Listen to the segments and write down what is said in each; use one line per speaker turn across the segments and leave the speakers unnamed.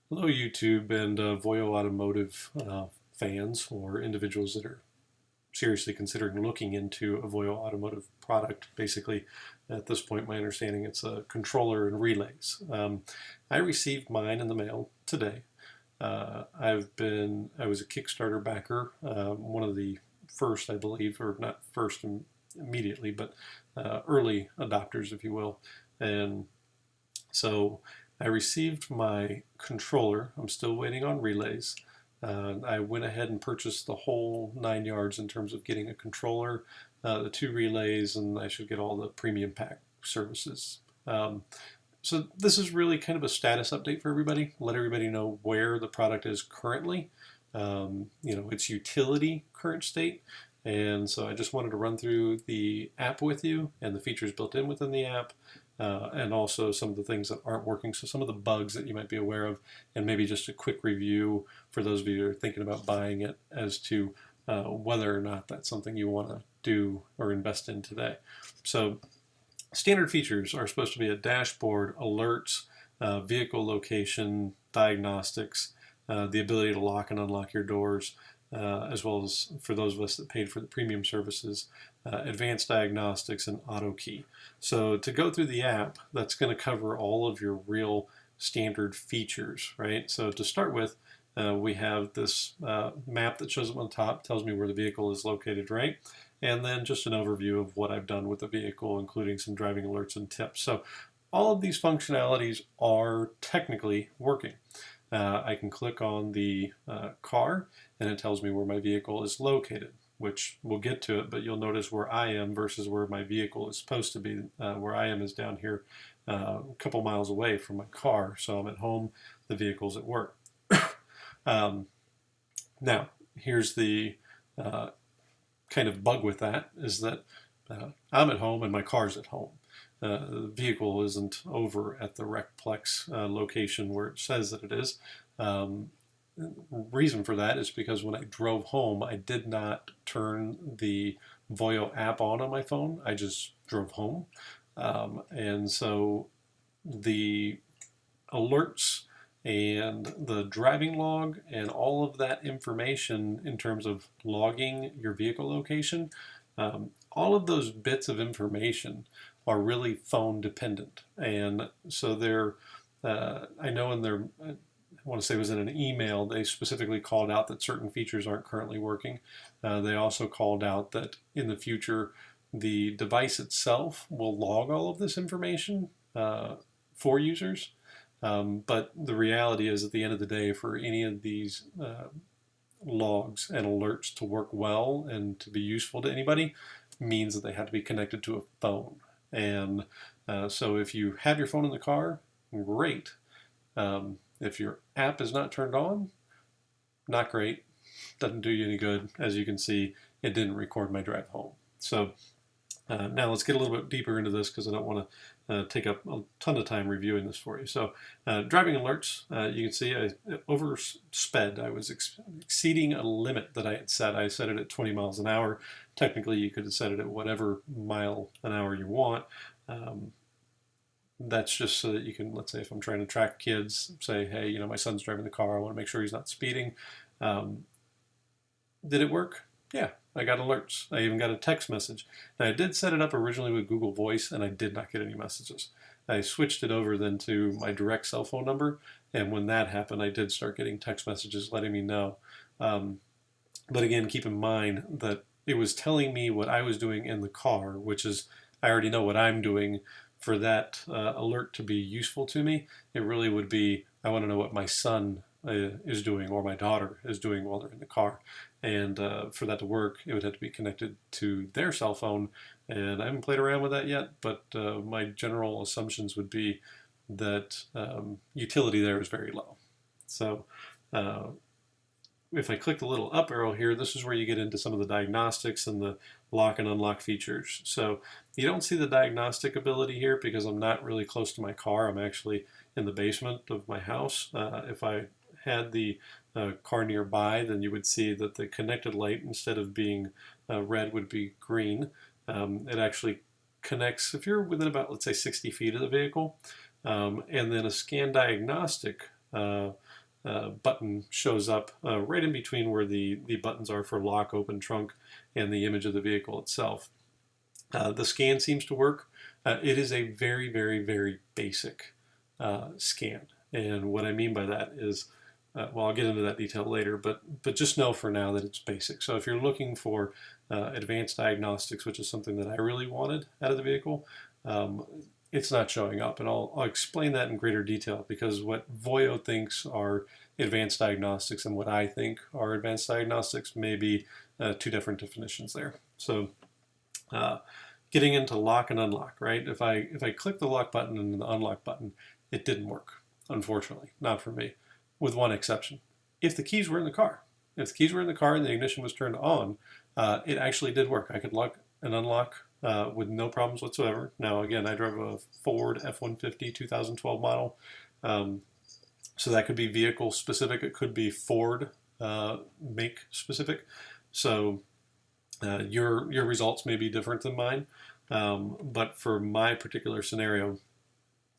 Hello, YouTube and Voyo Automotive fans or individuals that are seriously considering looking into a Voyo Automotive product. Basically, at this point, my understanding it's a controller and relays. I received mine in the mail today. I was a Kickstarter backer, one of the first, I believe, or not first immediately, but early adopters, if you will. And so I received my controller. I'm still waiting on relays. I went ahead and purchased the whole 9 yards in terms of getting a controller, the two relays, and I should get all the premium pack services. So this is really kind of a status update for everybody. Let everybody know where the product is currently, its utility current state. And so I just wanted to run through the app with you and the features built in within the app, and also some of the things that aren't working. So some of the bugs that you might be aware of, and maybe just a quick review for those of you who are thinking about buying it as to whether or not that's something you want to do or invest in today. So standard features are supposed to be a dashboard, alerts, vehicle location, diagnostics, the ability to lock and unlock your doors, as well as for those of us that paid for the premium services, advanced diagnostics and auto key. So to go through the app, that's going to cover all of your real standard features, right? So to start with, we have this map that shows up on top, tells me where the vehicle is located, right? And then just an overview of what I've done with the vehicle, including some driving alerts and tips. So all of these functionalities are technically working. I can click on the car and it tells me where my vehicle is located, which we'll get to it, but you'll notice where I am versus where my vehicle is supposed to be. Where I am is down here a couple miles away from my car, so I'm at home, the vehicle's at work. Now, here's the kind of bug with that, is that I'm at home and my car's at home. The vehicle isn't over at the Recplex location where it says that it is. Reason for that is because when I drove home, I did not turn the Voyo app on my phone. I just drove home. And so the alerts and the driving log and all of that information in terms of logging your vehicle location, all of those bits of information are really phone dependent. And so I know in their, I want to say it was in an email, they specifically called out that certain features aren't currently working. They also called out that in the future, the device itself will log all of this information for users. But the reality is, at the end of the day, for any of these logs and alerts to work well and to be useful to anybody, means that they have to be connected to a phone. And so if you have your phone in the car, great. If your app is not turned on, not great. Doesn't do you any good. As you can see, it didn't record my drive home. So now let's get a little bit deeper into this because I don't want to take up a ton of time reviewing this for you. So driving alerts, you can see I oversped. I was exceeding a limit that I had set. I set it at 20 miles an hour. Technically, you could have set it at whatever mile an hour you want. That's just so that you can, let's say if I'm trying to track kids, say, hey, my son's driving the car. I want to make sure he's not speeding. Did it work? Yeah, I got alerts. I even got a text message. Now, I did set it up originally with Google Voice, and I did not get any messages. I switched it over then to my direct cell phone number, and when that happened, I did start getting text messages letting me know. But again, keep in mind that it was telling me what I was doing in the car, which is I already know what I'm doing. For that alert to be useful to me, it really would be, I want to know what my son is doing or my daughter is doing while they're in the car. And for that to work, it would have to be connected to their cell phone. And I haven't played around with that yet, but my general assumptions would be that utility there is very low. So if I click the little up arrow here, this is where you get into some of the diagnostics and the lock and unlock features. So you don't see the diagnostic ability here because I'm not really close to my car. I'm actually in the basement of my house. If I had the car nearby, then you would see that the connected light, instead of being red, would be green. It actually connects if you're within about, let's say, 60 feet of the vehicle. And then a scan diagnostic button shows up right in between where the buttons are for lock, open, trunk, and the image of the vehicle itself. The scan seems to work. It is a very, very, very basic scan. And what I mean by that is, well, I'll get into that detail later, but just know for now that it's basic. So if you're looking for advanced diagnostics, which is something that I really wanted out of the vehicle, it's not showing up. And I'll explain that in greater detail, because what Voyo thinks are advanced diagnostics and what I think are advanced diagnostics may be two different definitions there. So getting into lock and unlock, right? If I click the lock button and the unlock button, it didn't work, unfortunately, not for me, with one exception. If the keys were in the car, if the keys were in the car and the ignition was turned on, it actually did work. I could lock and unlock with no problems whatsoever. Now, again, I drove a Ford F-150 2012 model, so that could be vehicle specific. It could be Ford make specific. So your results may be different than mine, but for my particular scenario,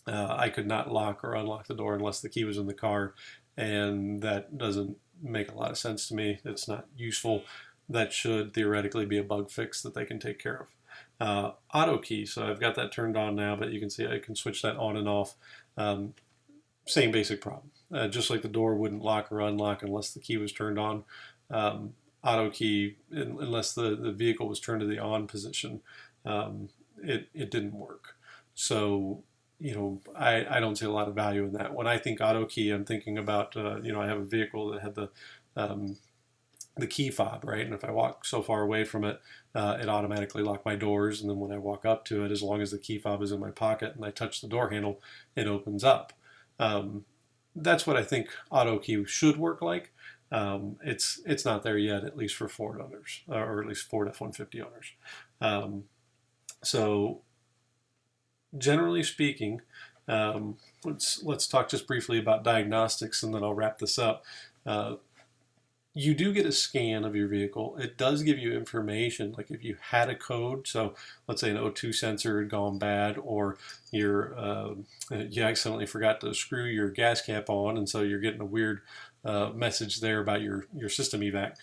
I could not lock or unlock the door unless the key was in the car, and that doesn't make a lot of sense to me. It's not useful. That should theoretically be a bug fix that they can take care of. Auto key, so I've got that turned on now, but you can see I can switch that on and off. Same basic problem. Just like the door wouldn't lock or unlock unless the key was turned on, auto key, unless the vehicle was turned to the on position, it didn't work. So, I don't see a lot of value in that. When I think auto key, I'm thinking about, I have a vehicle that had the key fob, right? And if I walk so far away from it, it automatically locked my doors. And then when I walk up to it, as long as the key fob is in my pocket and I touch the door handle, it opens up. That's what I think auto key should work like. It's not there yet, at least for Ford owners, or at least Ford F-150 owners. So generally speaking, let's talk just briefly about diagnostics, and then I'll wrap this up. You do get a scan of your vehicle. It does give you information, like if you had a code. So let's say an O2 sensor had gone bad, or you accidentally forgot to screw your gas cap on, and so you're getting a weird message there about your system evac.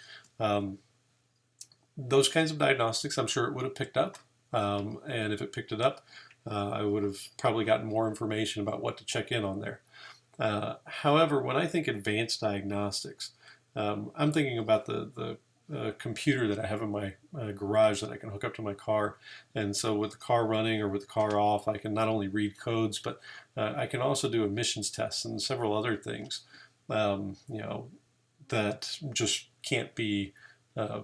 Those kinds of diagnostics, I'm sure it would have picked up. And if it picked it up, I would have probably gotten more information about what to check in on there. However, when I think advanced diagnostics, I'm thinking about the computer that I have in my garage that I can hook up to my car. And so with the car running or with the car off, I can not only read codes, but I can also do emissions tests and several other things, that just can't be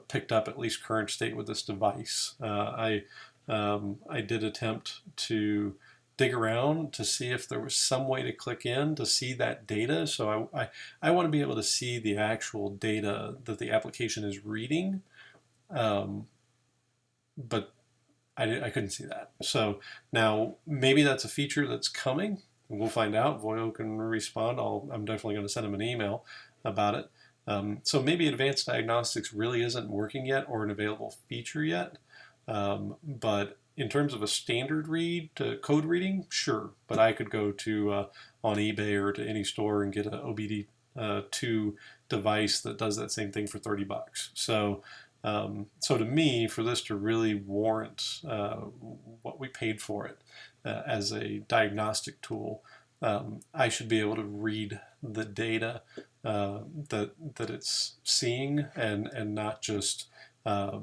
picked up, at least current state, with this device. I did attempt to dig around to see if there was some way to click in to see that data. So I want to be able to see the actual data that the application is reading, but I couldn't see that. So now maybe that's a feature that's coming. We'll find out. Voyo can respond. I'm definitely going to send him an email about it. So maybe advanced diagnostics really isn't working yet, or an available feature yet. But in terms of a standard read to code reading, sure. But I could go to on eBay or to any store and get an OBD2 device that does that same thing for $30. So to me, for this to really warrant what we paid for it as a diagnostic tool, I should be able to read the data that it's seeing, and not just a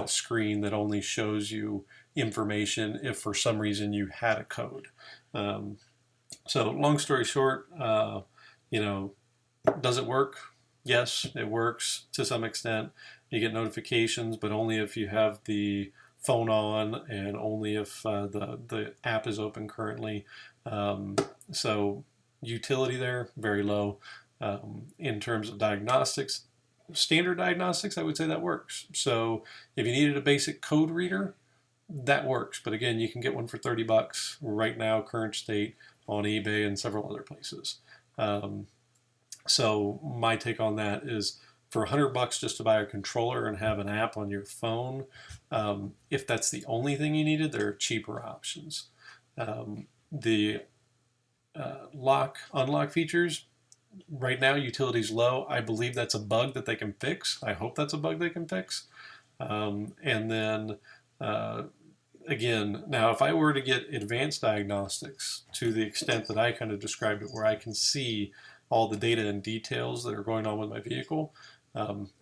screen that only shows you information if for some reason you had a code. So long story short, does it work? Yes, it works to some extent. You get notifications, but only if you have the phone on, and only if the app is open currently. So utility there, very low. In terms of diagnostics, standard diagnostics, I would say that works. So if you needed a basic code reader, that works. But again, you can get one for $30 right now, current state, on eBay and several other places. So my take on that is, for $100 just to buy a controller and have an app on your phone, if that's the only thing you needed, there are cheaper options. The lock, unlock features, Right now, utility's low. I believe that's a bug that they can fix. I hope that's a bug they can fix. And then uh, again, now if I were to get advanced diagnostics to the extent that I kind of described it, where I can see all the data and details that are going on with my vehicle,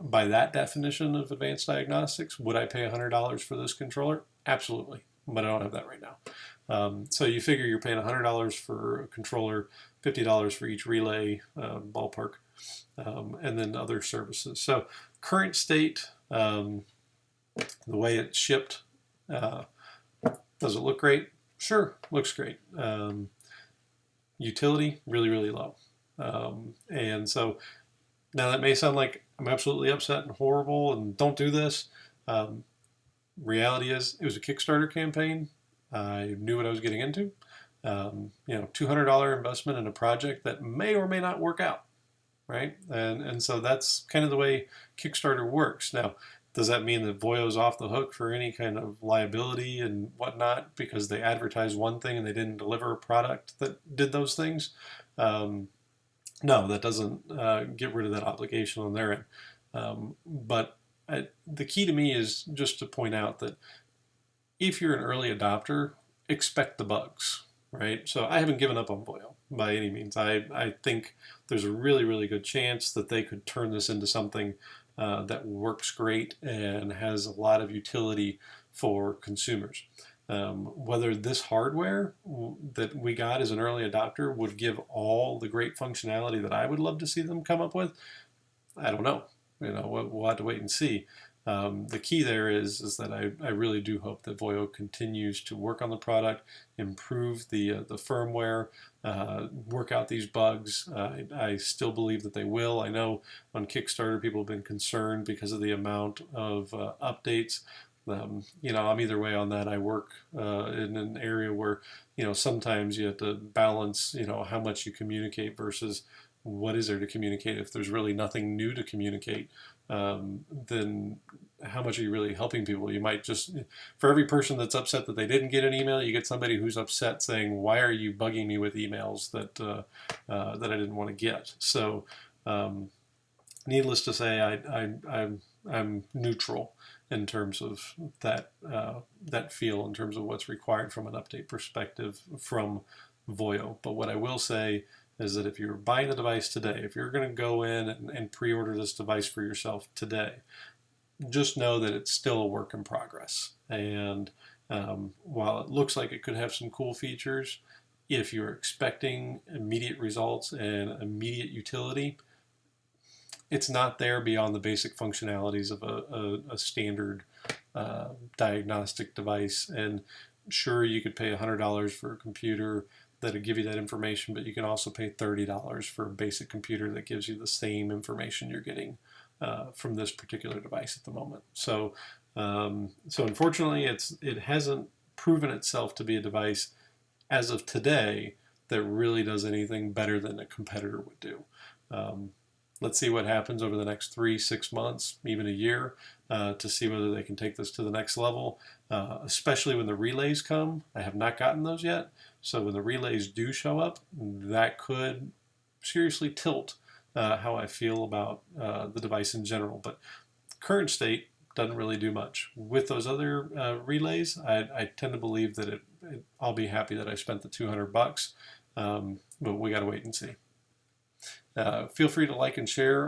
by that definition of advanced diagnostics, would I pay $100 for this controller? Absolutely, but I don't have that right now. So you figure you're paying $100 for a controller, $50 for each relay, ballpark, and then other services. So current state, the way it's shipped, does it look great? Sure, looks great. Utility, really, really low. And so now that may sound like I'm absolutely upset and horrible and don't do this. Reality is, it was a Kickstarter campaign. I knew what I was getting into. $200 investment in a project that may or may not work out, right? And so that's kind of the way Kickstarter works. Now, does that mean that Voyo's off the hook for any kind of liability and whatnot because they advertised one thing and they didn't deliver a product that did those things? No, that doesn't get rid of that obligation on their end. But the key to me is just to point out that if you're an early adopter, expect the bugs, right? So I haven't given up on Voyo by any means. I think there's a really, really good chance that they could turn this into something that works great and has a lot of utility for consumers. Whether this hardware that we got as an early adopter would give all the great functionality that I would love to see them come up with, I don't know. We'll have to wait and see. The key there is that I really do hope that Voyo continues to work on the product, improve the firmware, work out these bugs. I still believe that they will. I know on Kickstarter people have been concerned because of the amount of updates. I'm either way on that. I work in an area where sometimes you have to balance how much you communicate versus what is there to communicate. If there's really nothing new to communicate, then how much are you really helping people? You might just, for every person that's upset that they didn't get an email, you get somebody who's upset saying, why are you bugging me with emails that I didn't want to get? So needless to say, I'm neutral in terms of that feel, in terms of what's required from an update perspective from Voyo. But what I will say is that if you're buying the device today, if you're going to go in and pre-order this device for yourself today, just know that it's still a work in progress. And while it looks like it could have some cool features, if you're expecting immediate results and immediate utility, it's not there beyond the basic functionalities of a standard diagnostic device. And sure, you could pay $100 for a computer that'll give you that information, but you can also pay $30 for a basic computer that gives you the same information you're getting from this particular device at the moment. So unfortunately, it hasn't proven itself to be a device as of today that really does anything better than a competitor would do. Let's see what happens over the next 3-6 months, even a year, to see whether they can take this to the next level, especially when the relays come. I have not gotten those yet. So when the relays do show up, that could seriously tilt how I feel about the device in general. But current state doesn't really do much. With those other relays, I tend to believe that I'll be happy that I spent the $200, but we got to wait and see. Feel free to like and share